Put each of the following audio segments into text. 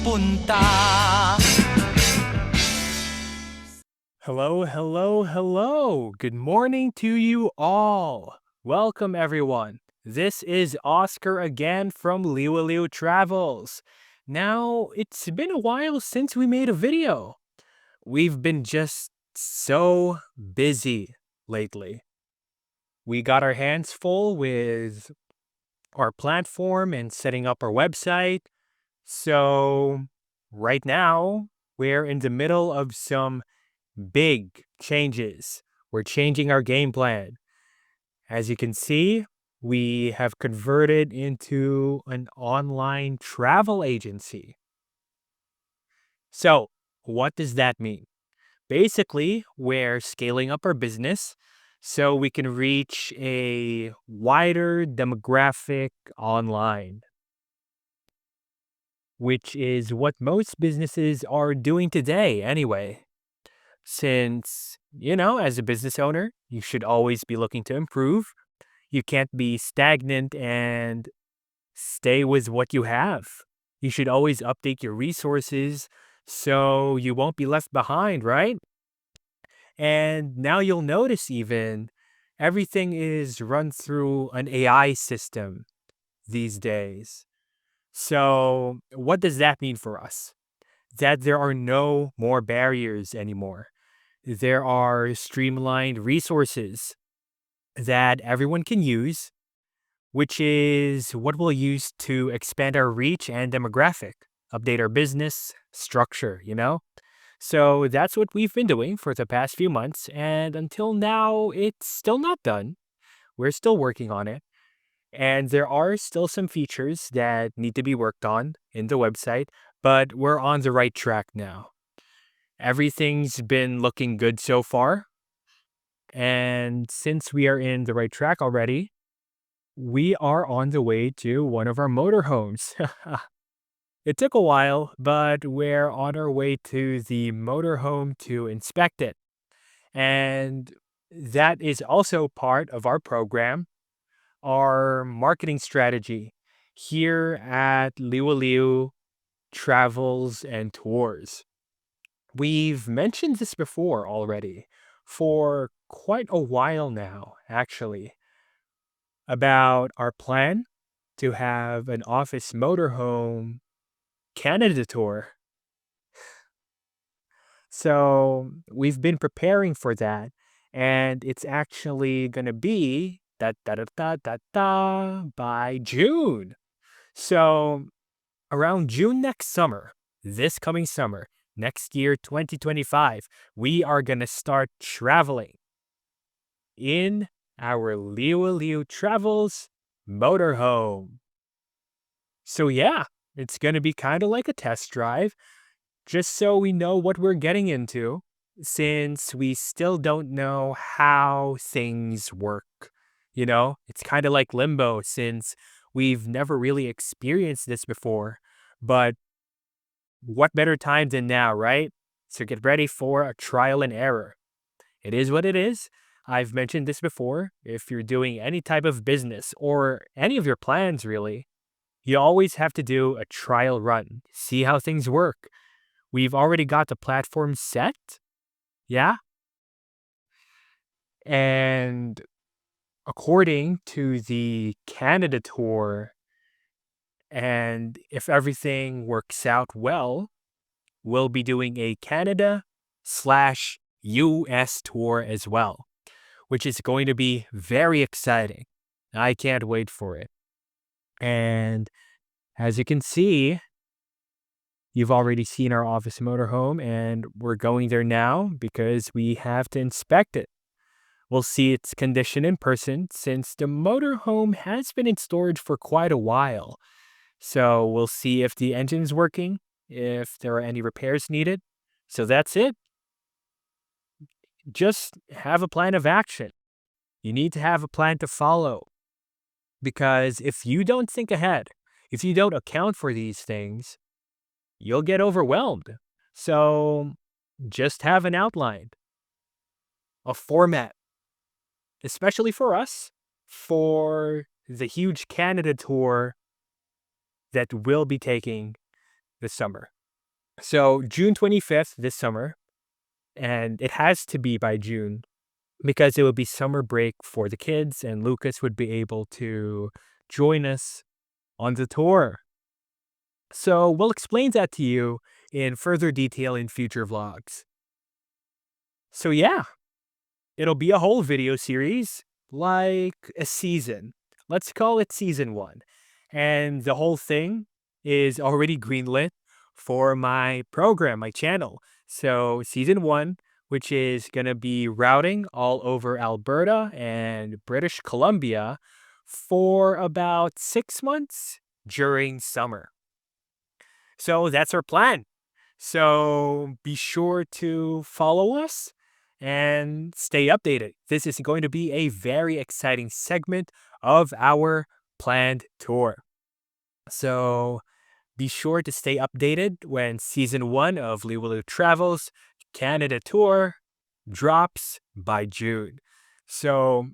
punta. Hello, hello, hello. Good morning to you all. Welcome, everyone. This is Oscar again from Liwaliw Travels. Now, it's been a while since we made a video. We've been just so busy lately. We got our hands full with our platform and setting up our website. So, right now, we're in the middle of some big changes. We're changing our game plan. As you can see, we have converted into an online travel agency. So, what does that mean? Basically, we're scaling up our business so we can reach a wider demographic online, which is what most businesses are doing today anyway. Since, as a business owner, you should always be looking to improve. You can't be stagnant and stay with what you have. You should always update your resources so you won't be left behind, right? And now you'll notice even everything is run through an AI system these days. So, what does that mean for us? That there are no more barriers anymore. There are streamlined resources that everyone can use, which is what we'll use to expand our reach and demographic, update our business structure. So that's what we've been doing for the past few months. And until now, it's still not done. We're still working on it. And there are still some features that need to be worked on in the website, but we're on the right track now. Everything's been looking good so far. And since we are in the right track already, we are on the way to one of our motorhomes. It took a while, but we're on our way to the motorhome to inspect it. And that is also part of our program, our marketing strategy here at Liwaliw Travels and Tours. We've mentioned this before already for quite a while now, actually, about our plan to have an office motorhome Canada tour. So we've been preparing for that, and it's actually going to be by June. So around June next summer, this coming summer, next year, 2025, we are going to start traveling in our Liwaliw Travels motorhome. So yeah, it's going to be kind of like a test drive, just so we know what we're getting into, since we still don't know how things work. It's kind of like limbo since we've never really experienced this before. But what better time than now, right? So get ready for a trial and error. It is what it is. I've mentioned this before. If you're doing any type of business or any of your plans, really, you always have to do a trial run, see how things work. We've already got the platform set. Yeah. And according to the Canada tour, and if everything works out well, we'll be doing a Canada/US tour as well, which is going to be very exciting. I can't wait for it. And as you can see, you've already seen our office motorhome, and we're going there now because we have to inspect it. We'll see its condition in person since the motorhome has been in storage for quite a while. So we'll see if the engine is working, if there are any repairs needed. So that's it. Just have a plan of action. You need to have a plan to follow. Because if you don't think ahead, if you don't account for these things, you'll get overwhelmed. So just have an outline, a format, especially for us, for the huge Canada tour that we'll be taking this summer. So June 25th this summer, and it has to be by June because it would be summer break for the kids, and Lucas would be able to join us on the tour. So we'll explain that to you in further detail in future vlogs. So yeah, it'll be a whole video series, like a season. Let's call it season one. And the whole thing is already greenlit for my program, my channel. So season one, which is going to be routing all over Alberta and British Columbia for about 6 months during summer. So that's our plan. So be sure to follow us and stay updated. This is going to be a very exciting segment of our planned tour. So be sure to stay updated when season one of Liwaliw Travels Canada Tour drops by June. So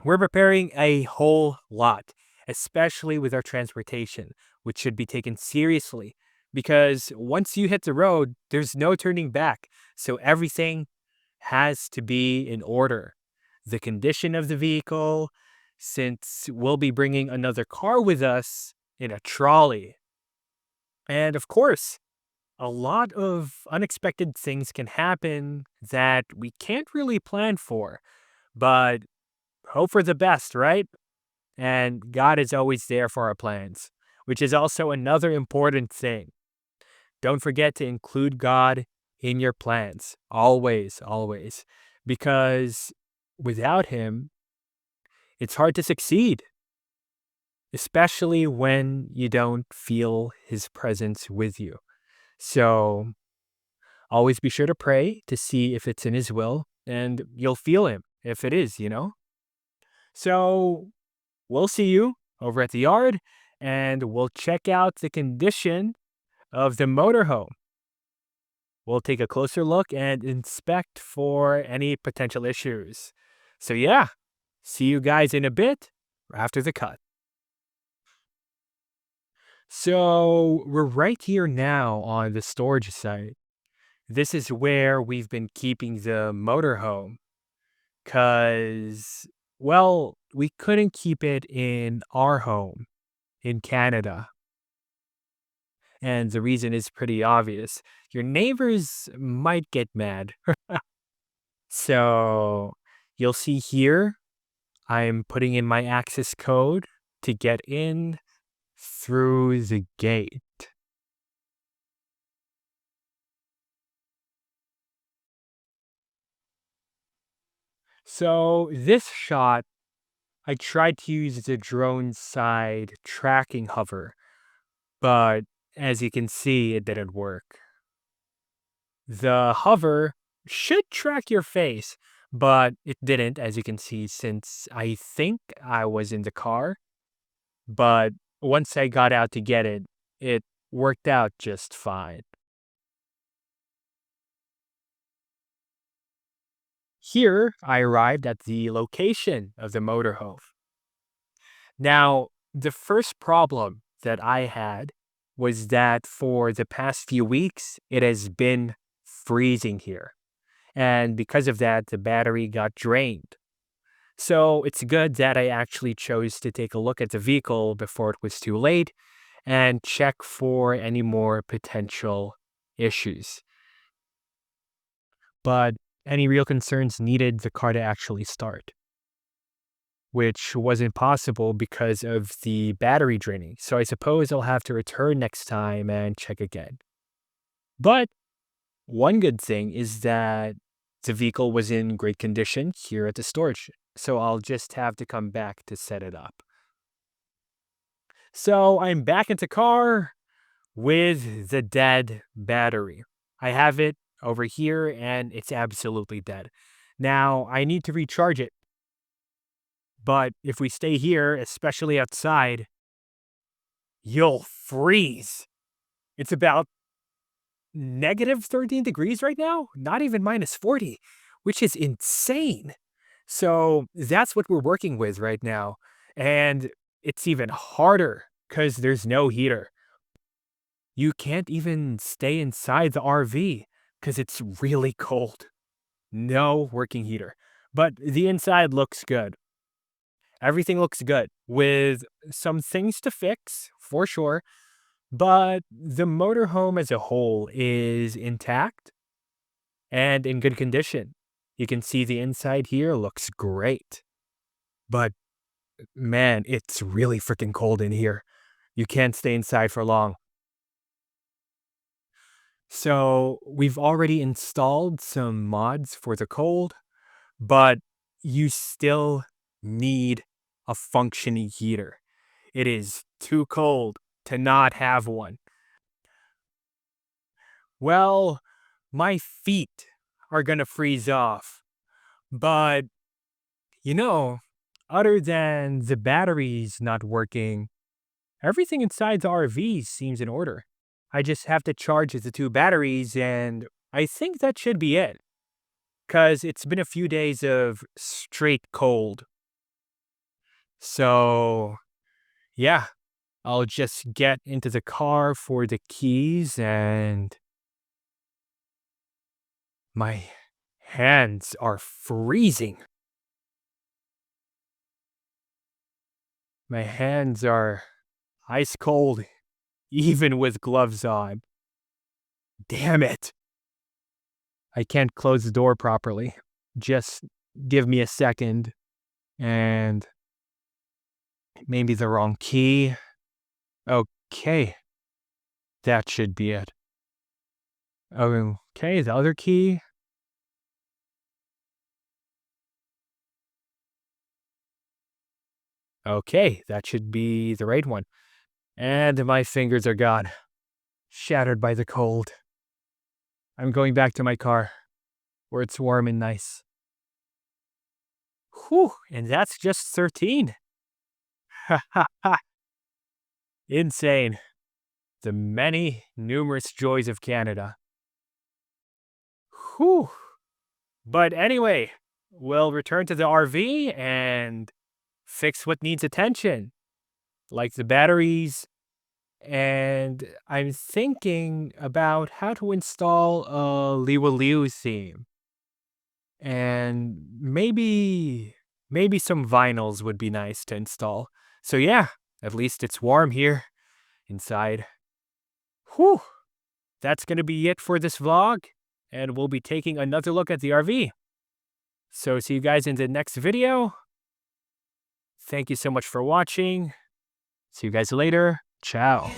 we're preparing a whole lot, especially with our transportation, which should be taken seriously because once you hit the road, there's no turning back. So everything has to be in order. The condition of the vehicle, since we'll be bringing another car with us in a trolley. And of course, a lot of unexpected things can happen that we can't really plan for, but hope for the best, right? And God is always there for our plans, which is also another important thing. Don't forget to include God in your plans. Always, always. Because without Him, it's hard to succeed, especially when you don't feel His presence with you. So always be sure to pray to see if it's in His will, and you'll feel Him if it is, you know? So we'll see you over at the yard, and we'll check out the condition of the motorhome. We'll take a closer look and inspect for any potential issues. So yeah, see you guys in a bit after the cut. So we're right here now on the storage site. This is where we've been keeping the motorhome because, well, we couldn't keep it in our home in Canada. And the reason is pretty obvious. Your neighbors might get mad. So you'll see here, I'm putting in my access code to get in through the gate. So this shot, I tried to use the drone side tracking hover, but as you can see, it didn't work. The hover should track your face, but it didn't, as you can see, since I think I was in the car. But once I got out to get it, it worked out just fine. Here, I arrived at the location of the motorhome. Now, the first problem that I had was that for the past few weeks, it has been freezing here. And because of that, the battery got drained. So it's good that I actually chose to take a look at the vehicle before it was too late and check for any more potential issues. But any real concerns needed the car to actually start, which wasn't possible because of the battery draining. So I suppose I'll have to return next time and check again. But one good thing is that the vehicle was in great condition here at the storage, so I'll just have to come back to set it up. So I'm back into car with the dead battery. I have it over here and it's absolutely dead. Now I need to recharge it. But if we stay here, especially outside, you'll freeze. It's about negative 13 degrees right now, not even minus 40, which is insane. So that's what we're working with right now. And it's even harder because there's no heater. You can't even stay inside the RV because it's really cold. No working heater. But the inside looks good. Everything looks good with some things to fix for sure, but the motorhome as a whole is intact and in good condition. You can see the inside here looks great. But man, it's really freaking cold in here. You can't stay inside for long. So we've already installed some mods for the cold, but you still need a functioning heater. It is too cold to not have one. Well, my feet are gonna freeze off, but you know, other than the batteries not working, everything inside the RV seems in order. I just have to charge the two batteries, and I think that should be it. Because it's been a few days of straight cold. So, yeah, I'll just get into the car for the keys, and my hands are freezing. My hands are ice cold, even with gloves on. Damn it. I can't close the door properly. Just give me a second. And maybe the wrong key. Okay. That should be it. Okay, the other key. Okay, that should be the right one. And my fingers are gone. Shattered by the cold. I'm going back to my car, where it's warm and nice. Whew, and that's just 13. Ha ha ha. Insane. The many, numerous joys of Canada. Whew. But anyway, we'll return to the RV and fix what needs attention, like the batteries. And I'm thinking about how to install a Liwaliw theme. And maybe some vinyls would be nice to install. So yeah, at least it's warm here inside. Whew. That's going to be it for this vlog, and we'll be taking another look at the RV. So see you guys in the next video. Thank you so much for watching. See you guys later. Ciao.